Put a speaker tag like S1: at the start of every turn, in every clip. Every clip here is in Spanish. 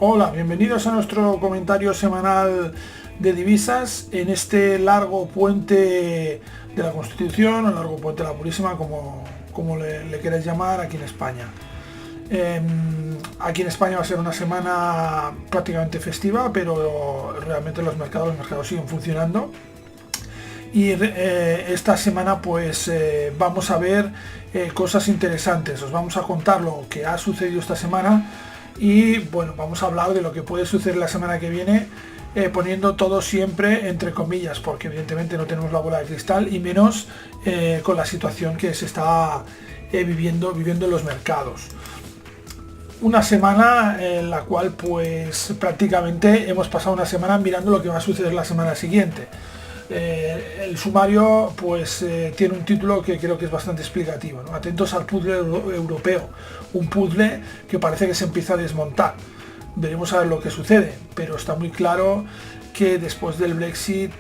S1: Hola, bienvenidos a nuestro comentario semanal de divisas en este largo puente de la Constitución, o largo puente de la Purísima, como le queráis llamar, aquí en España. Aquí en España va a ser una semana prácticamente festiva, pero realmente los mercados siguen funcionando. Y esta semana pues vamos a ver cosas interesantes. Os vamos a contar lo que ha sucedido esta semana y bueno, vamos a hablar de lo que puede suceder la semana que viene, poniendo todo siempre entre comillas, porque evidentemente no tenemos la bola de cristal, y menos con la situación que se está viviendo en los mercados. Una semana en la cual pues prácticamente hemos pasado una semana mirando lo que va a suceder la semana siguiente. El sumario pues tiene un título que creo que es bastante explicativo, ¿no? Atentos al puzzle europeo, un puzzle que parece que se empieza a desmontar. Veremos a ver lo que sucede, pero está muy claro que después del Brexit,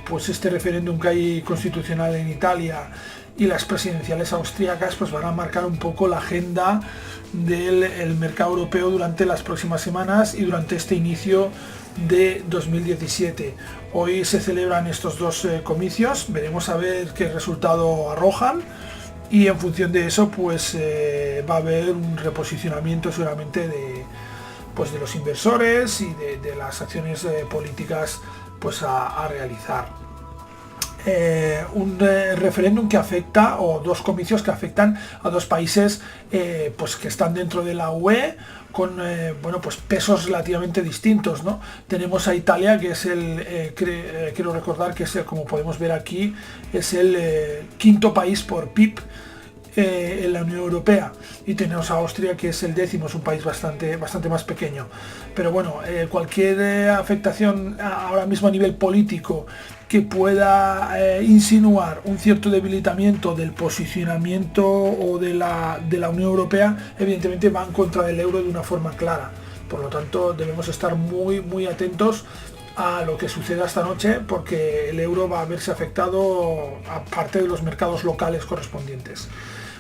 S1: pues este referéndum que hay constitucional en Italia y las presidenciales austríacas pues van a marcar un poco la agenda del mercado europeo durante las próximas semanas y durante este inicio de 2017. Hoy se celebran estos dos comicios, veremos a ver qué resultado arrojan y en función de eso pues va a haber un reposicionamiento seguramente de los inversores y de las acciones políticas pues a realizar. Un referéndum que afecta, o dos comicios que afectan a dos países pues que están dentro de la UE con pues pesos relativamente distintos, ¿no? Tenemos a Italia, que es quiero recordar que es como podemos ver aquí, es el quinto país por PIB en la Unión Europea, y tenemos a Austria, que es el 10º, es un país bastante más pequeño. Pero bueno, cualquier afectación ahora mismo a nivel político que pueda insinuar un cierto debilitamiento del posicionamiento o de la Unión Europea, evidentemente va en contra del euro de una forma clara. Por lo tanto, debemos estar muy atentos a lo que suceda esta noche, porque el euro va a verse afectado, aparte de los mercados locales correspondientes.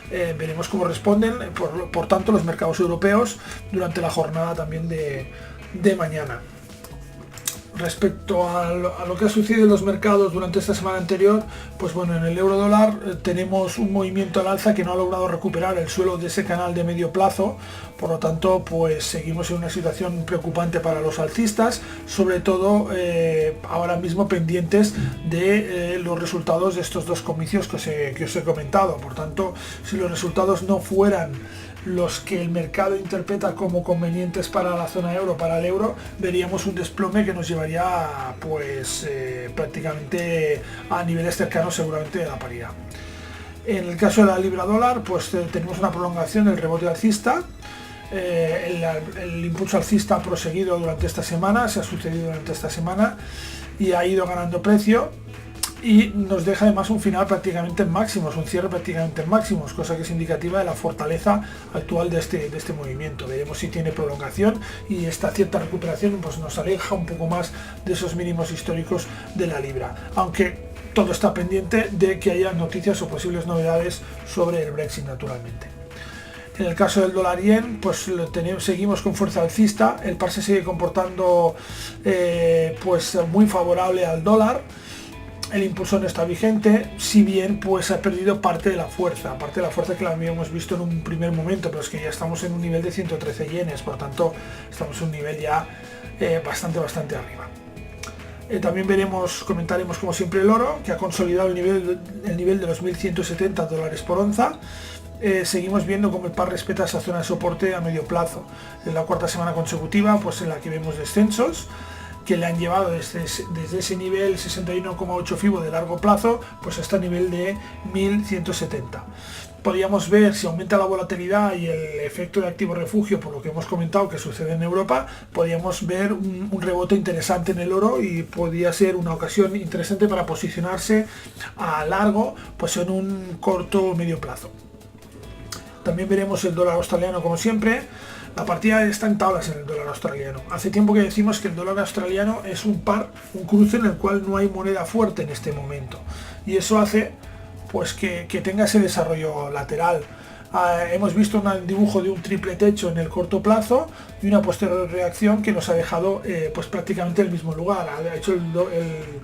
S1: Veremos cómo responden, por tanto, los mercados europeos durante la jornada también de mañana. Respecto a lo que ha sucedido en los mercados durante esta semana anterior, pues bueno, en el euro dólar tenemos un movimiento al alza que no ha logrado recuperar el suelo de ese canal de medio plazo. Por lo tanto, pues seguimos en una situación preocupante para los alcistas, sobre todo ahora mismo pendientes de los resultados de estos dos comicios que os he comentado. Por tanto, si los resultados no fueran los que el mercado interpreta como convenientes para la zona euro, para el euro, veríamos un desplome que nos llevaría pues prácticamente a niveles cercanos seguramente de la paridad. En el caso de la libra dólar, pues tenemos una prolongación del rebote alcista. El impulso alcista ha proseguido durante esta semana, se ha sucedido durante esta semana y ha ido ganando precio, y nos deja además un final prácticamente en máximos, un cierre prácticamente en máximos, cosa que es indicativa de la fortaleza actual de este movimiento. Veremos si tiene prolongación, y esta cierta recuperación pues nos aleja un poco más de esos mínimos históricos de la libra, aunque todo está pendiente de que haya noticias o posibles novedades sobre el Brexit, naturalmente. En el caso del dólar yen, pues seguimos con fuerza alcista. El par se sigue comportando pues muy favorable al dólar. El impulso no está vigente, si bien pues ha perdido parte de la fuerza que la habíamos visto en un primer momento, pero es que ya estamos en un nivel de 113 yenes, por tanto estamos en un nivel ya bastante arriba. También comentaremos como siempre el oro, que ha consolidado el nivel de los 1.170 dólares por onza. Seguimos viendo cómo el par respeta esa zona de soporte a medio plazo. En la cuarta semana consecutiva, pues en la que vemos descensos que le han llevado desde ese nivel 61,8 FIBO de largo plazo pues hasta el nivel de 1170. Podríamos ver, si aumenta la volatilidad y el efecto de activo refugio, por lo que hemos comentado que sucede en Europa, podríamos ver un rebote interesante en el oro, y podría ser una ocasión interesante para posicionarse a largo, pues en un corto o medio plazo. También veremos el dólar australiano, como siempre. La partida está en tablas en el dólar australiano. Hace tiempo que decimos que el dólar australiano es un cruce en el cual no hay moneda fuerte en este momento, y eso hace pues que tenga ese desarrollo lateral Hemos visto un dibujo de un triple techo en el corto plazo y una posterior reacción que nos ha dejado pues prácticamente en el mismo lugar. Ha hecho el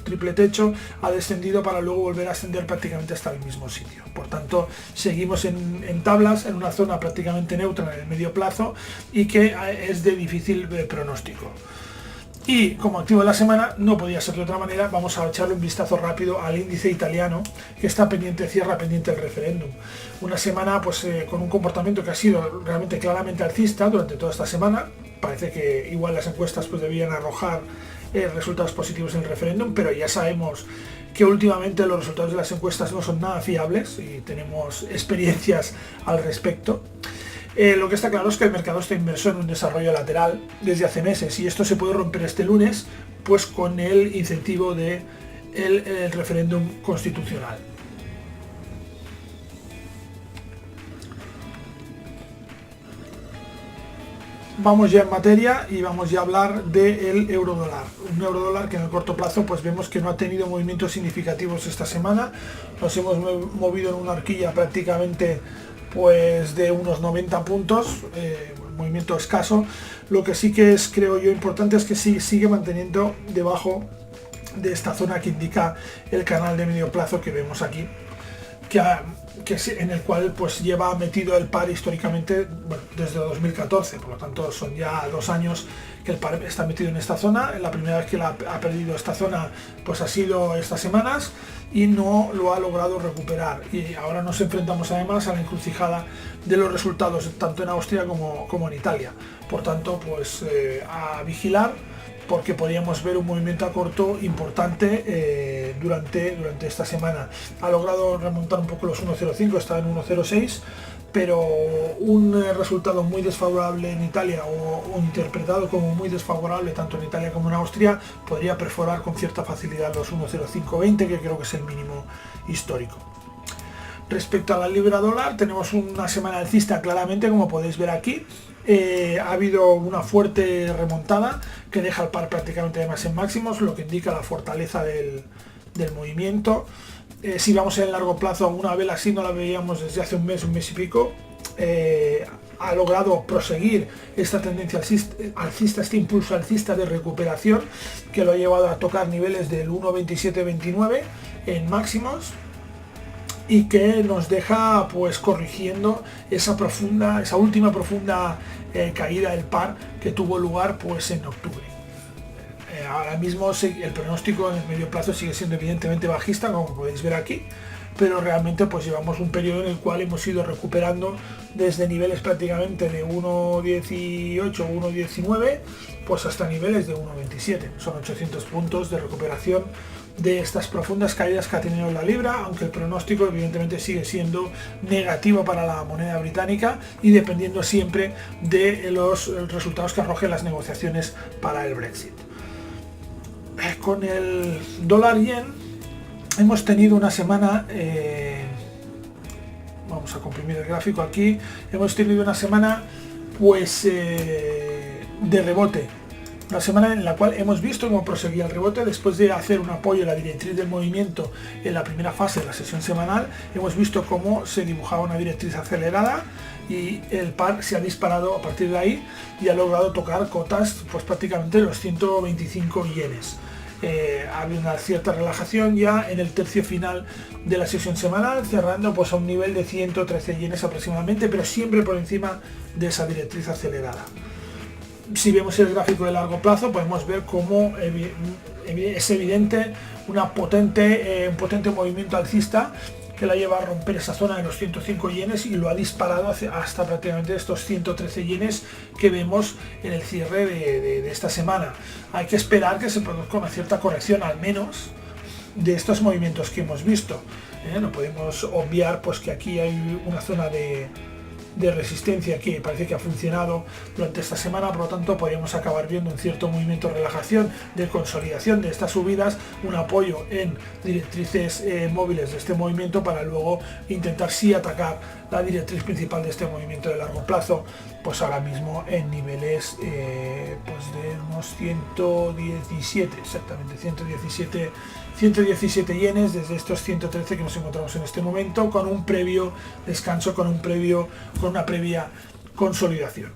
S1: triple techo, ha descendido para luego volver a ascender prácticamente hasta el mismo sitio. Por tanto, seguimos en tablas, en una zona prácticamente neutra en el medio plazo y que es de difícil pronóstico. Y como activo de la semana, no podía ser de otra manera, vamos a echarle un vistazo rápido al índice italiano, que está pendiente, cierra pendiente el referéndum. Una semana pues con un comportamiento que ha sido realmente claramente alcista durante toda esta semana. Parece que igual las encuestas pues debían arrojar resultados positivos en el referéndum, pero ya sabemos que últimamente los resultados de las encuestas no son nada fiables y tenemos experiencias al respecto. Lo que está claro es que el mercado está inmerso en un desarrollo lateral desde hace meses y esto se puede romper este lunes pues con el incentivo del referéndum constitucional. Vamos ya en materia y vamos ya a hablar del euro dólar. Un euro dólar que en el corto plazo pues vemos que no ha tenido movimientos significativos esta semana. Nos hemos movido en una horquilla prácticamente pues de unos 90 puntos, movimiento escaso. Lo que sí que es, creo yo, importante es que sigue manteniendo debajo de esta zona que indica el canal de medio plazo que vemos aquí, en el cual pues lleva metido el par históricamente, bueno, desde 2014, por lo tanto son ya 2 años que el par está metido en esta zona. La primera vez que ha perdido esta zona pues ha sido estas semanas y no lo ha logrado recuperar, y ahora nos enfrentamos además a la encrucijada de los resultados tanto en Austria como en Italia. Por tanto pues a vigilar, porque podríamos ver un movimiento a corto importante durante esta semana. Ha logrado remontar un poco los 1.05, está en 1.06, pero un resultado muy desfavorable en Italia o interpretado como muy desfavorable tanto en Italia como en Austria podría perforar con cierta facilidad los 1.0520, que creo que es el mínimo histórico. Respecto a la libra dólar, tenemos una semana alcista claramente, como podéis ver aquí. Ha habido una fuerte remontada que deja el par prácticamente además en máximos, lo que indica la fortaleza del movimiento. Si vamos en el largo plazo, una vela así no la veíamos desde hace un mes y pico. Ha logrado proseguir esta tendencia alcista, este impulso alcista de recuperación que lo ha llevado a tocar niveles del 1.2729 en máximos, y que nos deja pues corrigiendo esa última profunda caída del par que tuvo lugar pues en octubre. Ahora mismo el pronóstico en el medio plazo sigue siendo evidentemente bajista, como podéis ver aquí, pero realmente pues llevamos un periodo en el cual hemos ido recuperando desde niveles prácticamente de 1.18, 1.19 pues hasta niveles de 1.27. Son 800 puntos de recuperación de estas profundas caídas que ha tenido la libra, aunque el pronóstico evidentemente sigue siendo negativo para la moneda británica y dependiendo siempre de los resultados que arrojen las negociaciones para el Brexit. Con el dólar yen hemos tenido una semana, vamos a comprimir el gráfico aquí, hemos tenido una semana pues de rebote. Una semana en la cual hemos visto cómo proseguía el rebote después de hacer un apoyo a la directriz del movimiento en la primera fase de la sesión semanal. Hemos visto cómo se dibujaba una directriz acelerada y el par se ha disparado a partir de ahí y ha logrado tocar cotas pues prácticamente los 125 yenes. Ha habido una cierta relajación ya en el tercio final de la sesión semanal, cerrando pues a un nivel de 113 yenes aproximadamente, pero siempre por encima de esa directriz acelerada. Si vemos el gráfico de largo plazo podemos ver cómo es evidente un potente movimiento alcista que la lleva a romper esa zona de los 105 yenes y lo ha disparado hasta prácticamente estos 113 yenes que vemos en el cierre de esta semana. Hay que esperar que se produzca una cierta corrección al menos de estos movimientos que hemos visto. No podemos obviar pues que aquí hay una zona de resistencia que parece que ha funcionado durante esta semana, por lo tanto podríamos acabar viendo un cierto movimiento de relajación, de consolidación de estas subidas, un apoyo en directrices móviles de este movimiento para luego intentar sí atacar la directriz principal de este movimiento de largo plazo pues ahora mismo en niveles pues de unos 117, exactamente 117 yenes, desde estos 113 que nos encontramos en este momento, con un previo descanso, con una previa consolidación.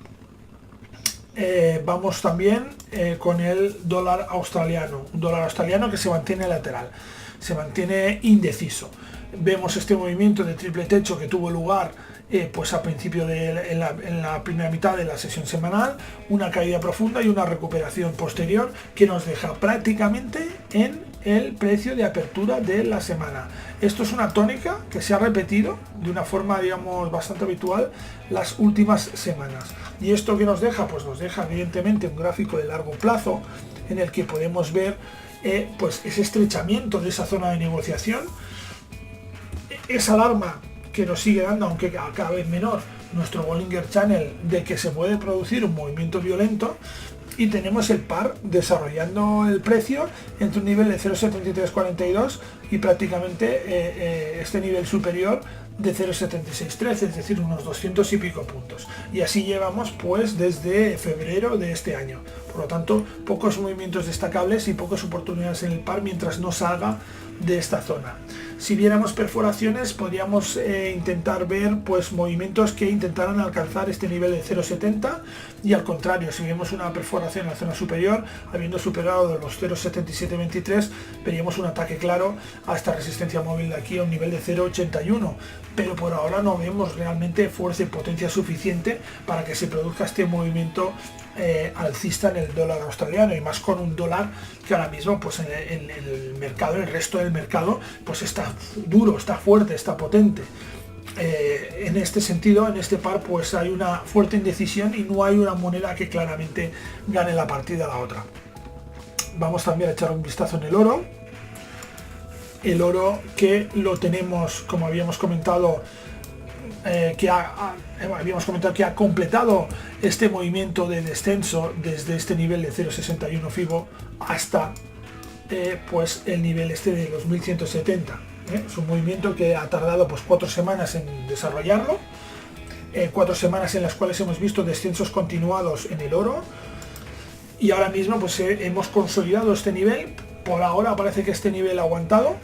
S1: Vamos también con el dólar australiano, un dólar australiano que se mantiene lateral, se mantiene indeciso. Vemos este movimiento de triple techo que tuvo lugar pues a principio en la primera mitad de la sesión semanal, una caída profunda y una recuperación posterior que nos deja prácticamente en el precio de apertura de la semana. Esto es una tónica que se ha repetido de una forma, digamos, bastante habitual las últimas semanas. ¿Y esto qué nos deja? Pues nos deja evidentemente un gráfico de largo plazo en el que podemos ver pues ese estrechamiento de esa zona de negociación, esa alarma que nos sigue dando, aunque cada vez menor, nuestro Bollinger Channel de que se puede producir un movimiento violento, y tenemos el par desarrollando el precio entre un nivel de 0,7342 y prácticamente este nivel superior de 0,7613, es decir, unos 200 y pico puntos. Y así llevamos pues desde febrero de este año. Por lo tanto, pocos movimientos destacables y pocas oportunidades en el par mientras no salga de esta zona. Si viéramos perforaciones, podríamos intentar ver pues movimientos que intentaran alcanzar este nivel de 0,70, y al contrario, si vemos una perforación en la zona superior, habiendo superado los 0,7723, veríamos un ataque claro a esta resistencia móvil de aquí a un nivel de 0,81, pero por ahora no vemos realmente fuerza y potencia suficiente para que se produzca este movimiento alcista en el dólar australiano, y más con un dólar que ahora mismo pues en el mercado, el resto del mercado, pues está duro, está fuerte, está potente. En este sentido, en este par pues hay una fuerte indecisión y no hay una moneda que claramente gane la partida a la otra. Vamos también a echar un vistazo en el oro. El oro que lo tenemos, como habíamos comentado, que ha completado este movimiento de descenso desde este nivel de 0,61 Fibo hasta pues el nivel este de los 1170. Es un movimiento que ha tardado pues 4 semanas en desarrollarlo, 4 semanas en las cuales hemos visto descensos continuados en el oro, y ahora mismo pues hemos consolidado este nivel. Por ahora parece que este nivel ha aguantado.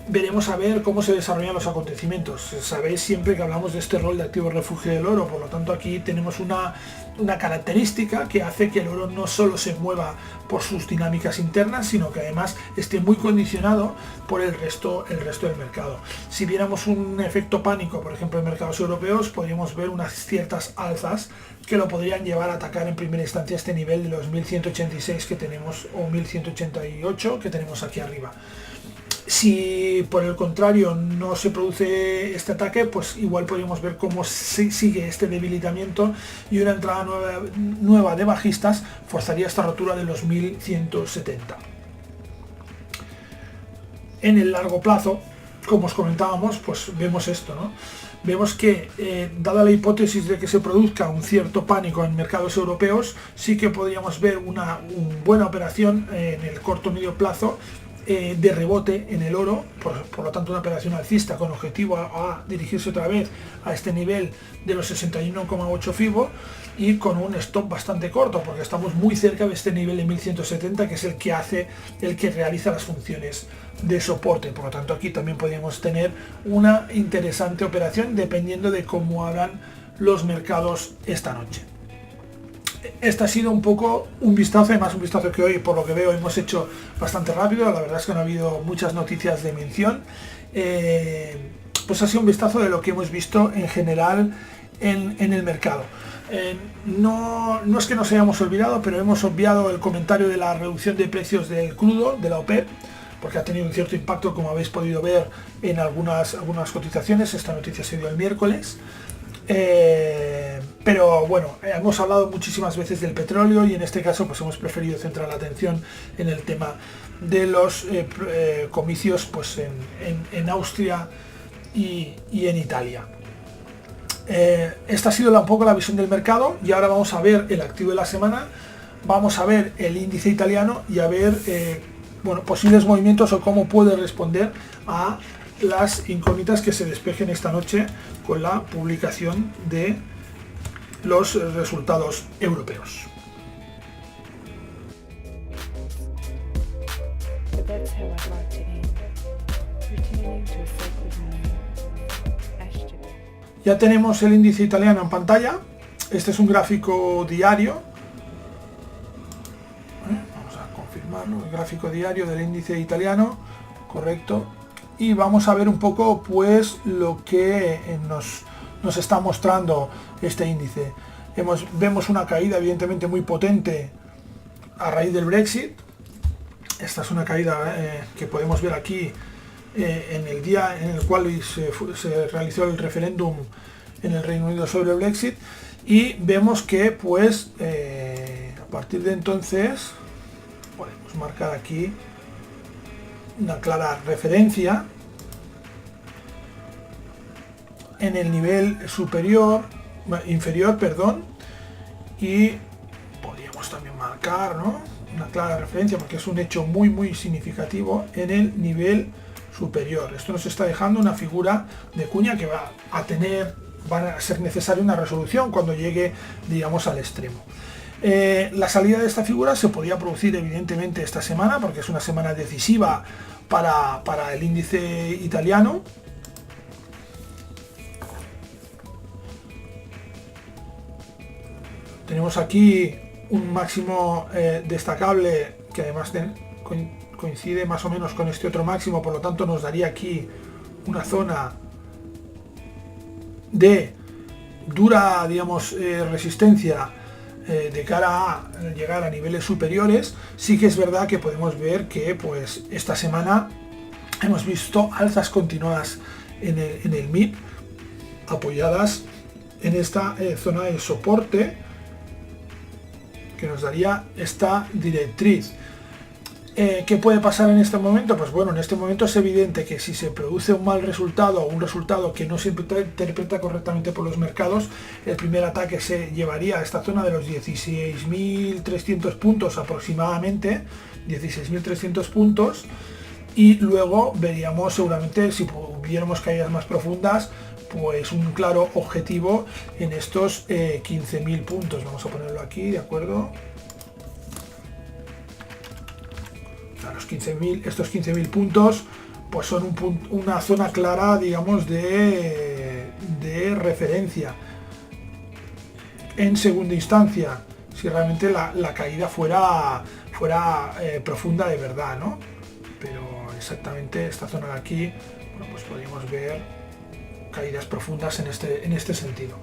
S1: Veremos a ver cómo se desarrollan los acontecimientos. Sabéis siempre que hablamos de este rol de activo refugio del oro, por lo tanto aquí tenemos una característica que hace que el oro no solo se mueva por sus dinámicas internas, sino que además esté muy condicionado por el resto del mercado. Si viéramos un efecto pánico, por ejemplo en mercados europeos, podríamos ver unas ciertas alzas que lo podrían llevar a atacar en primera instancia este nivel de los 1186 que tenemos, o 1188 que tenemos aquí arriba. Si por el contrario no se produce este ataque, pues igual podríamos ver cómo sigue este debilitamiento, y una entrada nueva de bajistas forzaría esta rotura de los 1170. En el largo plazo, como os comentábamos, pues vemos esto, ¿no? Vemos que, dada la hipótesis de que se produzca un cierto pánico en mercados europeos, sí que podríamos ver una buena operación en el corto medio plazo de rebote en el oro, por lo tanto una operación alcista con objetivo a dirigirse otra vez a este nivel de los 61,8 Fibo, y con un stop bastante corto, porque estamos muy cerca de este nivel de 1170, que es el que realiza las funciones de soporte. Por lo tanto aquí también podríamos tener una interesante operación dependiendo de cómo abran los mercados esta noche. Este ha sido un poco un vistazo, además un vistazo que hoy, por lo que veo, hemos hecho bastante rápido. La verdad es que no ha habido muchas noticias de mención. Pues ha sido un vistazo de lo que hemos visto en general en el mercado. No es que nos hayamos olvidado, pero hemos obviado el comentario de la reducción de precios del crudo, de la OPEP, porque ha tenido un cierto impacto, como habéis podido ver en algunas cotizaciones. Esta noticia se dio el miércoles. Pero bueno, hemos hablado muchísimas veces del petróleo, y en este caso pues hemos preferido centrar la atención en el tema de los comicios pues en Austria y en Italia. Esta ha sido un poco la visión del mercado, y ahora vamos a ver el activo de la semana, vamos a ver el índice italiano y a ver posibles movimientos o cómo puede responder a las incógnitas que se despejen esta noche con la publicación de los resultados europeos. Ya tenemos el índice italiano en pantalla. Este es un gráfico diario. Vamos a confirmarlo. El gráfico diario del índice italiano. Correcto. Y vamos a ver un poco pues lo que nos está mostrando este índice. Vemos una caída evidentemente muy potente a raíz del Brexit. Esta es una caída que podemos ver aquí en el día en el cual se realizó el referéndum en el Reino Unido sobre el Brexit, y vemos que pues a partir de entonces podemos marcar aquí una clara referencia en el nivel inferior, y podríamos también marcar, ¿no?, una clara referencia, porque es un hecho muy significativo en el nivel superior. Esto nos está dejando una figura de cuña que va a ser necesaria una resolución cuando llegue, digamos, al extremo. La salida de esta figura se podía producir evidentemente esta semana, porque es una semana decisiva para el índice italiano. Tenemos aquí un máximo destacable que además coincide más o menos con este otro máximo, por lo tanto nos daría aquí una zona de dura, digamos, resistencia de cara a llegar a niveles superiores. Sí que es verdad que podemos ver que pues esta semana hemos visto alzas continuadas en el MIP, apoyadas en esta zona de soporte que nos daría esta directriz. ¿Qué puede pasar en este momento? Pues bueno, en este momento es evidente que si se produce un mal resultado o un resultado que no se interpreta correctamente por los mercados, el primer ataque se llevaría a esta zona de los 16.300 puntos aproximadamente, 16.300 puntos, y luego veríamos seguramente, si hubiéramos caídas más profundas, pues un claro objetivo en estos 15.000 puntos. Vamos a ponerlo aquí, ¿de acuerdo? Estos 15.000 puntos pues son una zona clara, digamos, de referencia. En segunda instancia, si realmente la caída fuera profunda de verdad, ¿no? Pero exactamente esta zona de aquí, bueno, pues podríamos ver caídas profundas en este sentido.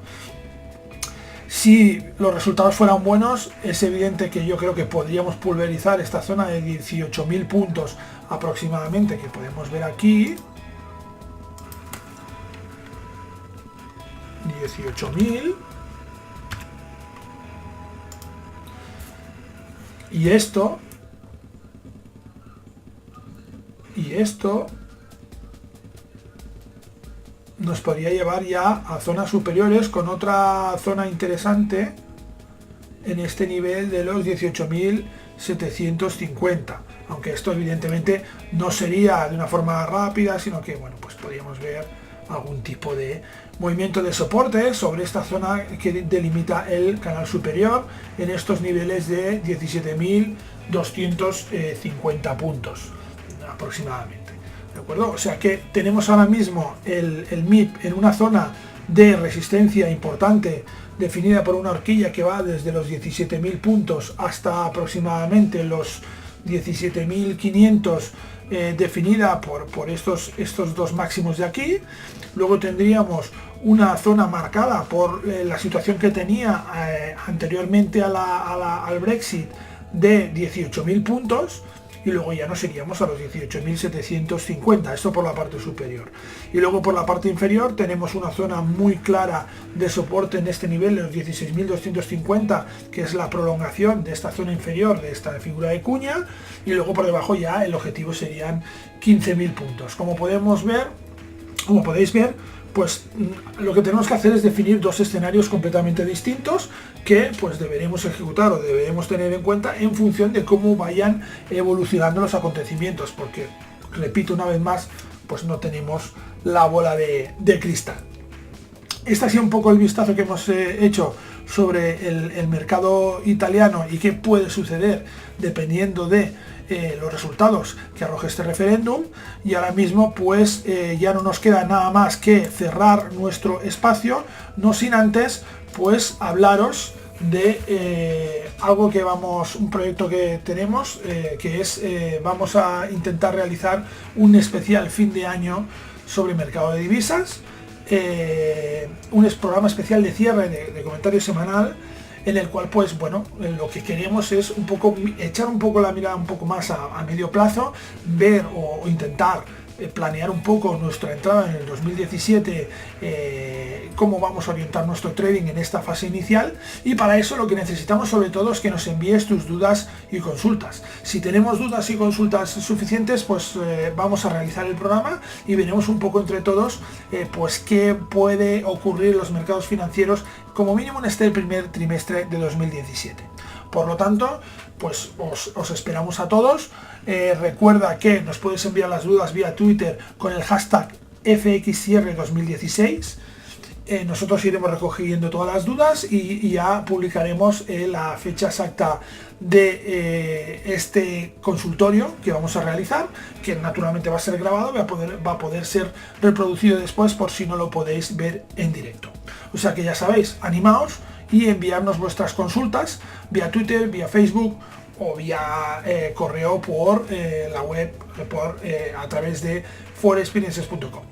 S1: Si los resultados fueran buenos, es evidente que yo creo que podríamos pulverizar esta zona de 18.000 puntos aproximadamente, que podemos ver aquí. 18.000. Y esto nos podría llevar ya a zonas superiores, con otra zona interesante en este nivel de los 18.750, aunque esto evidentemente no sería de una forma rápida, sino que bueno, pues podríamos ver algún tipo de movimiento de soporte sobre esta zona que delimita el canal superior en estos niveles de 17.250 puntos aproximadamente. ¿De acuerdo? O sea que tenemos ahora mismo el MIP en una zona de resistencia importante, definida por una horquilla que va desde los 17.000 puntos hasta aproximadamente los 17.500, definida por estos dos máximos de aquí. Luego tendríamos una zona marcada por la situación que tenía anteriormente al Brexit de 18.000 puntos. Y luego ya nos iríamos a los 18.750, esto por la parte superior. Y luego por la parte inferior tenemos una zona muy clara de soporte en este nivel, de los 16.250, que es la prolongación de esta zona inferior de esta figura de cuña, y luego por debajo ya el objetivo serían 15.000 puntos. Como podéis ver, pues lo que tenemos que hacer es definir dos escenarios completamente distintos que pues deberemos ejecutar o deberemos tener en cuenta en función de cómo vayan evolucionando los acontecimientos, porque, repito una vez más, pues no tenemos la bola de cristal. Este ha sido un poco el vistazo que hemos hecho sobre el mercado italiano y qué puede suceder dependiendo de los resultados que arroje este referéndum. Y ahora mismo pues ya no nos queda nada más que cerrar nuestro espacio, no sin antes pues hablaros de algo que un proyecto que tenemos, que es, vamos a intentar realizar un especial fin de año sobre mercado de divisas, un programa especial de cierre de comentario semanal, en el cual pues bueno, lo que queremos es un poco echar un poco la mirada un poco más a medio plazo, ver o intentar planear un poco nuestra entrada en el 2017, cómo vamos a orientar nuestro trading en esta fase inicial, y para eso lo que necesitamos sobre todo es que nos envíes tus dudas y consultas. Si tenemos dudas y consultas suficientes, pues vamos a realizar el programa y veremos un poco entre todos pues qué puede ocurrir en los mercados financieros como mínimo en este primer trimestre de 2017. Por lo tanto, pues os esperamos a todos. Recuerda que nos puedes enviar las dudas vía Twitter con el hashtag FXCierre2016. Nosotros iremos recogiendo todas las dudas y ya publicaremos la fecha exacta de este consultorio que vamos a realizar, que naturalmente va a ser grabado, va a poder ser reproducido después por si no lo podéis ver en directo. O sea que ya sabéis, animaos y enviarnos vuestras consultas vía Twitter, vía Facebook o vía correo por la web, a través de forexperiences.com.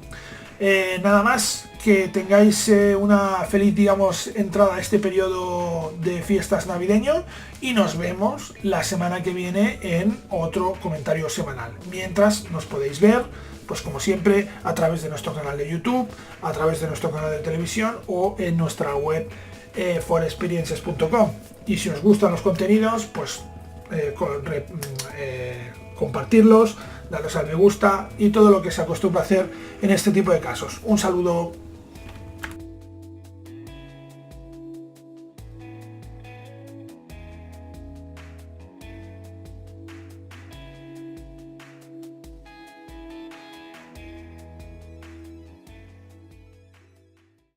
S1: Nada más, que tengáis una feliz, digamos, entrada a este periodo de fiestas navideño y nos vemos la semana que viene en otro comentario semanal. Mientras nos podéis ver, pues como siempre, a través de nuestro canal de YouTube, a través de nuestro canal de televisión o en nuestra web forexperiences.com. Y si os gustan los contenidos, pues compartirlos, darles al me gusta y todo lo que se acostumbra a hacer en este tipo de casos. Un saludo.